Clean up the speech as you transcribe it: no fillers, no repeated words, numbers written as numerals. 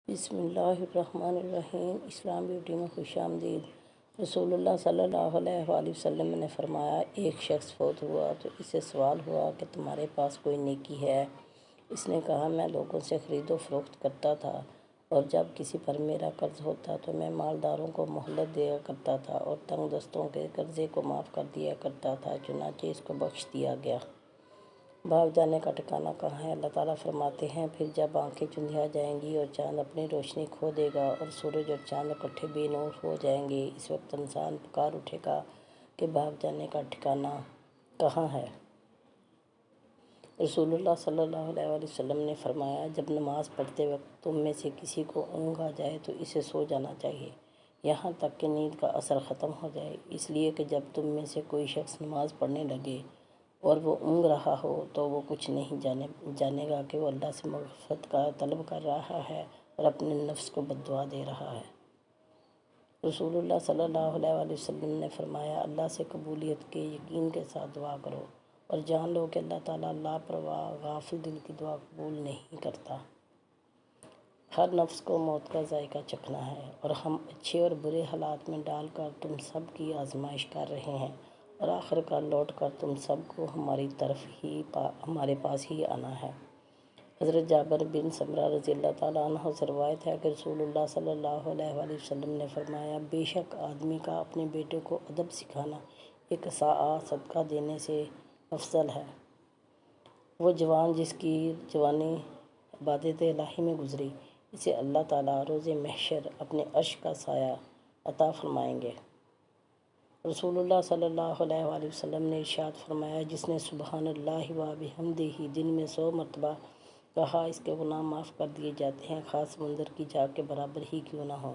بسم اللہ الرحمن الرحیم۔ اسلام بیوٹی میں خوش آمدید۔ رسول اللہ صلی اللہ علیہ وآلہ وسلم نے فرمایا، ایک شخص فوت ہوا تو اس سے سوال ہوا کہ تمہارے پاس کوئی نیکی ہے؟ اس نے کہا، میں لوگوں سے خرید و فروخت کرتا تھا، اور جب کسی پر میرا قرض ہوتا تو میں مالداروں کو مہلت دیا کرتا تھا اور تنگ دستوں کے قرضے کو معاف کر دیا کرتا تھا، چنانچہ اس کو بخش دیا گیا۔ بھاگ جانے کا ٹھکانہ کہاں ہے؟ اللہ تعالیٰ فرماتے ہیں، پھر جب آنکھیں چندھیا جائیں گی اور چاند اپنی روشنی کھو دے گا اور سورج اور چاند اکٹھے بے نور ہو جائیں گے، اس وقت انسان پکار اٹھے گا کہ بھاگ جانے کا ٹھکانہ کہاں ہے؟ رسول اللہ صلی اللہ علیہ وآلہ وسلم نے فرمایا، جب نماز پڑھتے وقت تم میں سے کسی کو اونگ آ جائے تو اسے سو جانا چاہیے، یہاں تک کہ نیند کا اثر ختم ہو جائے، اس لیے کہ جب تم میں سے کوئی شخص نماز پڑھنے لگے اور وہ اونگ رہا ہو تو وہ کچھ نہیں جانے گا کہ وہ اللہ سے مغفرت کا طلب کر رہا ہے اور اپنے نفس کو بد دعا دے رہا ہے۔ رسول اللہ صلی اللہ علیہ وآلہ وسلم نے فرمایا، اللہ سے قبولیت کے یقین کے ساتھ دعا کرو اور جان لو کہ اللہ تعالیٰ لاپرواہ غافل دل کی دعا قبول نہیں کرتا۔ ہر نفس کو موت کا ذائقہ چکھنا ہے، اور ہم اچھے اور برے حالات میں ڈال کر تم سب کی آزمائش کر رہے ہیں، اور آخر کار لوٹ کر تم سب کو ہمارے پاس ہی آنا ہے۔ حضرت جابر بن سمرہ رضی اللہ تعالیٰ عنہ سے روایت ہے کہ رسول اللہ صلی اللہ علیہ وآلہ وسلم نے فرمایا، بے شک آدمی کا اپنے بیٹے کو ادب سکھانا ایک صاع صدقہ دینے سے افضل ہے۔ وہ جوان جس کی جوانی عبادت الہی میں گزری، اسے اللہ تعالیٰ روز محشر اپنے عرش کا سایہ عطا فرمائیں گے۔ رسول اللہ صلی اللہ علیہ وآلہ وسلم نے ارشاد فرمایا، جس نے سبحان اللہ و بحمدہ دن میں 100 مرتبہ کہا، اس کے گناہ معاف کر دیے جاتے ہیں، خاص سمندر کی جھاگ کے برابر ہی کیوں نہ ہو۔